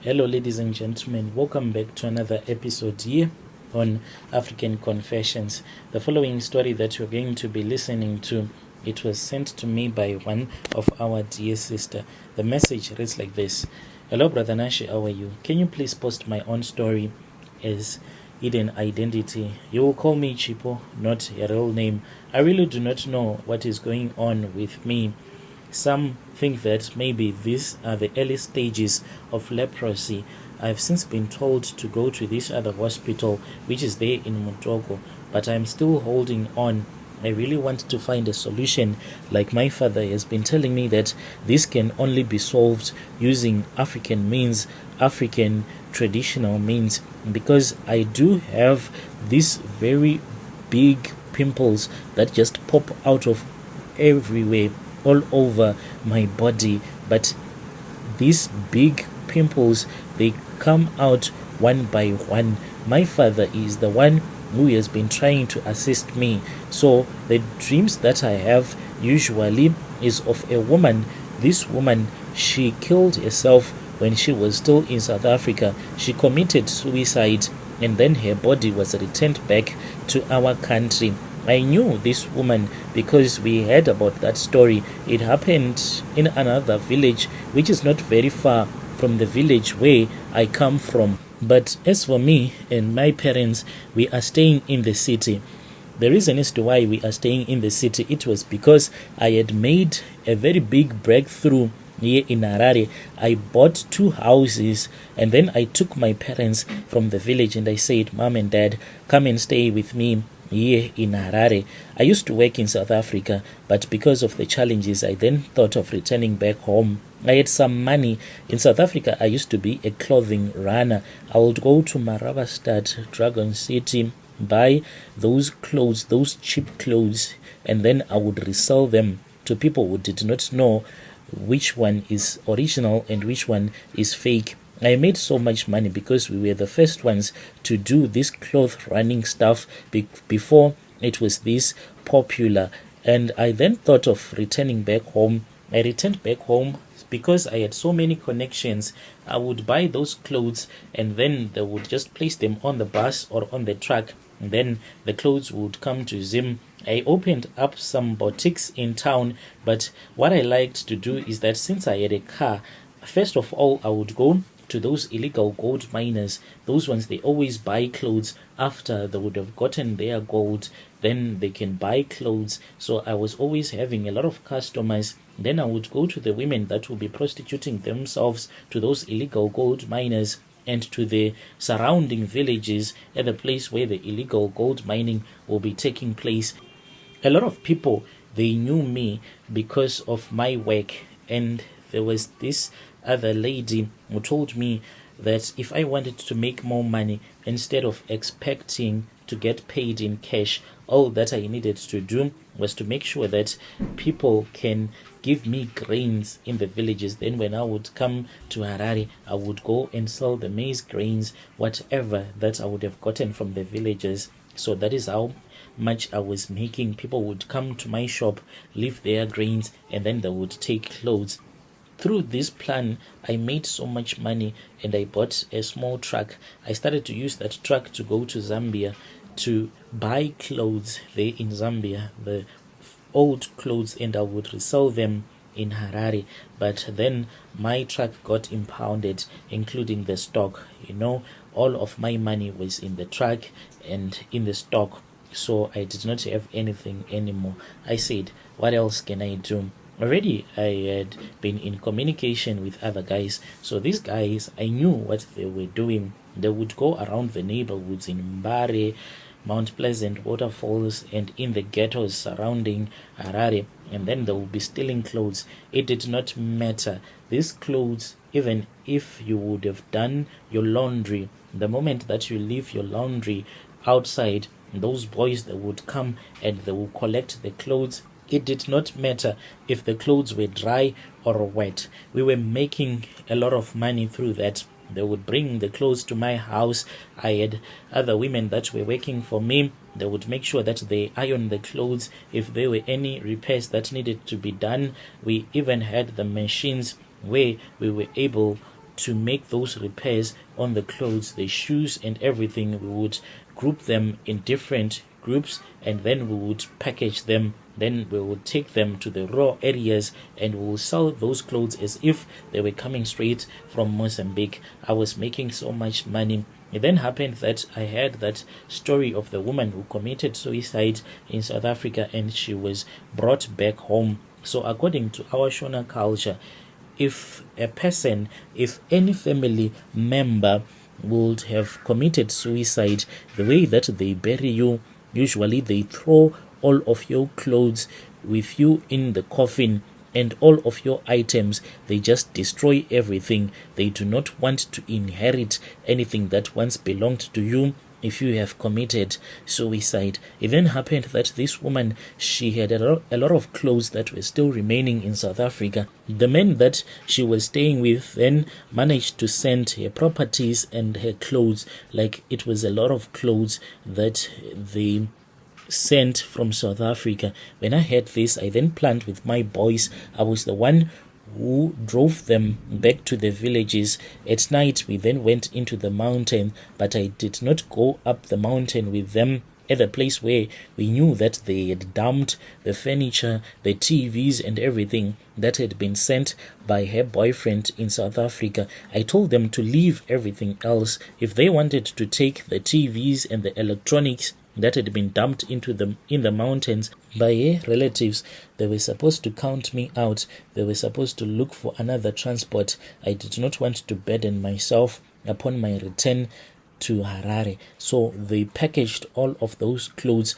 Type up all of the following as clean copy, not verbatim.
Hello, ladies and gentlemen. Welcome back to another episode here on African Confessions. The following story that you're going to be listening to, it was sent to me by one of our dear sister. The message reads like this: Hello, Brother Nashi, how are you? Can you please post my own story as hidden identity? You will call me Chipo, not a real name. I really do not know what is going on with me. Some think that maybe these are the early stages of leprosy. I have since been told to go to this other hospital, which is there in Mutoko, but I'm still holding on. I really want to find a solution. Like my father has been telling me that this can only be solved using African means, African traditional means, because I do have these very big pimples that just pop out of everywhere, all over my body. But these big pimples, they come out one by one. My father is the one who has been trying to assist me. So the dreams that I have usually is of a woman. This woman, she killed herself when she was still in South Africa. She committed suicide, and then her body was returned back to our country. I knew this woman because we heard about that story. It happened in another village, which is not very far from the village where I come from. But as for me and my parents, we are staying in the city. The reason as to why we are staying in the city, it was because I had made a very big breakthrough here in Harare. I bought 2 houses, and then I took my parents from the village and I said, Mom and Dad, come and stay with me here in Harare. I used to work in South Africa, but because of the challenges, I then thought of returning back home. I had some money. In South Africa, I used to be a clothing runner. I would go to Maravastad, Dragon City, buy those clothes, those cheap clothes, and then I would resell them to people who did not know which one is original and which one is fake. I made so much money because we were the first ones to do this cloth running stuff before it was this popular. And I then thought of returning back home. I returned back home because I had so many connections. I would buy those clothes and then they would just place them on the bus or on the truck. And then the clothes would come to Zim. I opened up some boutiques in town, but what I liked to do is that since I had a car, first of all, I would go to those illegal gold miners. Those ones, they always buy clothes after they would have gotten their gold. Then they can buy clothes. So I was always having a lot of customers. Then I would go to the women that will be prostituting themselves to those illegal gold miners and to the surrounding villages at the place where the illegal gold mining will be taking place. A lot of people, they knew me because of my work, and there was this other lady who told me that if I wanted to make more money, instead of expecting to get paid in cash, all that I needed to do was to make sure that people can give me grains in the villages. Then when I would come to Harare, I would go and sell the maize grains, whatever that I would have gotten from the villages. So that is how much I was making. People would come to my shop, leave their grains, and then they would take clothes. Through this plan, I made so much money, and I bought a small truck. I started to use that truck to go to Zambia to buy clothes there in Zambia, the old clothes, and I would resell them in Harare. But then my truck got impounded, including the stock. All of my money was in the truck and in the stock, so I did not have anything anymore. I said, what else can I do? Already I had been in communication with other guys, so these guys, I knew what they were doing. They would go around the neighborhoods in Mbare, Mount Pleasant, Waterfalls, and in the ghettos surrounding Harare, and then they would be stealing clothes. It did not matter. These clothes, even if you would have done your laundry, the moment that you leave your laundry outside, those boys, they would come and they would collect the clothes. It did not matter if the clothes were dry or wet. We were making a lot of money through that. They would bring the clothes to my house. I had other women that were working for me. They would make sure that they iron the clothes. If there were any repairs that needed to be done, we even had the machines where we were able to make those repairs on the clothes, the shoes and everything. We would group them in different groups, and then we would package them. Then we would take them to the raw areas and we will sell those clothes as if they were coming straight from Mozambique. I was making so much money. It then happened that I heard that story of the woman who committed suicide in South Africa and she was brought back home. So according to our Shona culture, if any family member would have committed suicide, the way that they bury you, usually they throw all of your clothes with you in the coffin and all of your items. They just destroy everything. They do not want to inherit anything that once belonged to you if you have committed suicide. It then happened that this woman, she had a lot of clothes that were still remaining in South Africa. The man that she was staying with then managed to send her properties and her clothes. Like, it was a lot of clothes that they sent from South Africa. When I heard this, I then planned with my boys. I was the one who drove them back to the villages. At night, we then went into the mountain, but I did not go up the mountain with them at the place where we knew that they had dumped the furniture, the TVs and everything that had been sent by her boyfriend in South Africa. I told them to leave everything else. If they wanted to take the TVs and the electronics that had been dumped into them in the mountains by her relatives, they were supposed to count me out. They were supposed to look for another transport. I did not want to burden myself upon my return to Harare. So they packaged all of those clothes.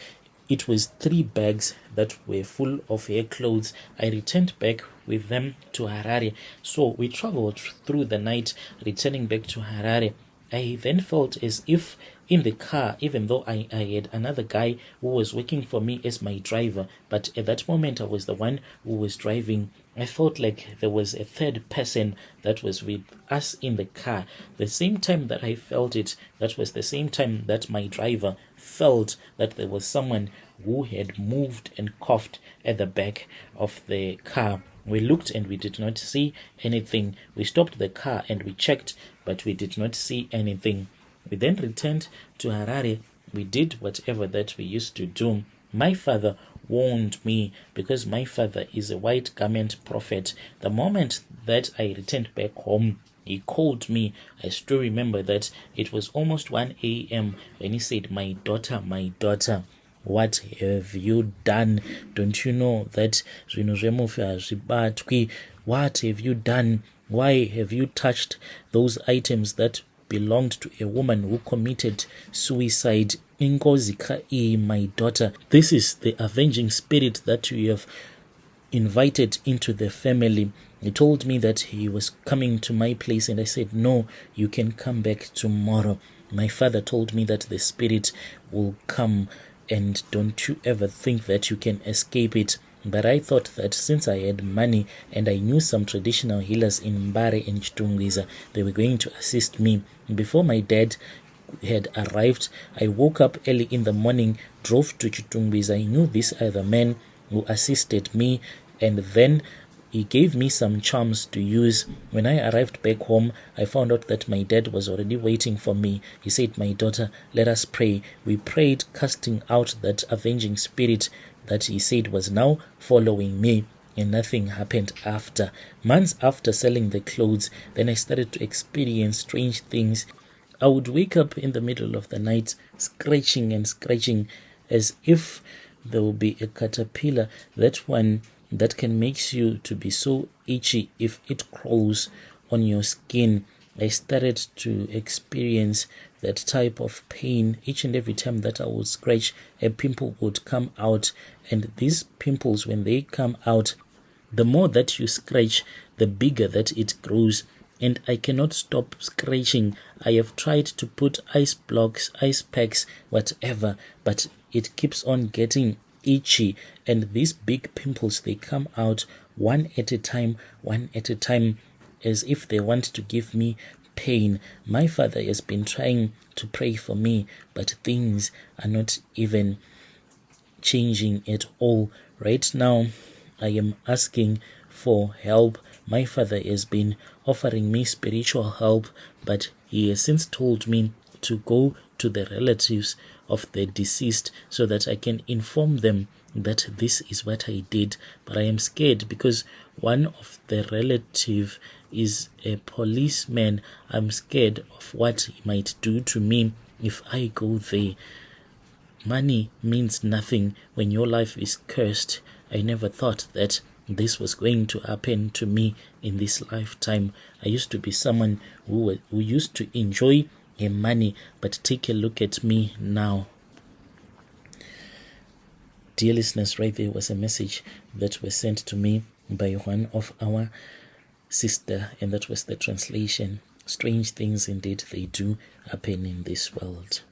It was 3 bags that were full of her clothes. I returned back with them to Harare. So we traveled through the night, returning back to Harare. I then felt as if in the car, even though I had another guy who was working for me as my driver, but at that moment I was the one who was driving, I felt like there was a third person that was with us in the car. The same time that I felt it, that was the same time that my driver felt that there was someone who had moved and coughed at the back of the car. We looked and we did not see anything. We stopped the car and we checked, but we did not see anything. We then returned to Harare. We did whatever that we used to do. My father warned me because my father is a white garment prophet. The moment that I returned back home, he called me. I still remember that it was almost 1 a.m. when he said, my daughter, what have you done? Don't you know that what have you done? Why have you touched those items that belonged to a woman who committed suicide? My daughter, this is the avenging spirit that you have invited into the family. He told me that he was coming to my place, and I said, no, you can come back tomorrow. My father told me that the spirit will come, and don't you ever think that you can escape it. But I thought that since I had money and I knew some traditional healers in Mbare and Chitungwiza, they were going to assist me. Before my dad had arrived, I woke up early in the morning, drove to Chitungwiza. I knew these are the men who assisted me, and then he gave me some charms to use. When I arrived back home, I found out that my dad was already waiting for me. He said, my daughter, let us pray. We prayed, casting out that avenging spirit that he said was now following me, and nothing happened after. Months after selling the clothes, then I started to experience strange things. I would wake up in the middle of the night scratching and scratching as if there would be a caterpillar, that one that can make you to be so itchy if it crawls on your skin. I started to experience that type of pain. Each and every time that I would scratch, a pimple would come out, and these pimples, when they come out, the more that you scratch, the bigger that it grows, and I cannot stop scratching. I have tried to put ice blocks, ice packs, whatever, but it keeps on getting itchy, and these big pimples, they come out one at a time, as if they want to give me pain. My father has been trying to pray for me, but things are not even changing at all. Right now, I am asking for help. my father has been offering me spiritual help, but he has since told me to go to the relatives of the deceased so that I can inform them that this is what I did. But I am scared because one of the relative is a policeman. I'm scared of what he might do to me if I go there. Money means nothing when your life is cursed. I never thought that this was going to happen to me in this lifetime. I used to be someone who used to enjoy money, but take a look at me now. Dear listeners, right there was a message that was sent to me by one of our sister, and that was the translation. Strange things indeed they do happen in this world.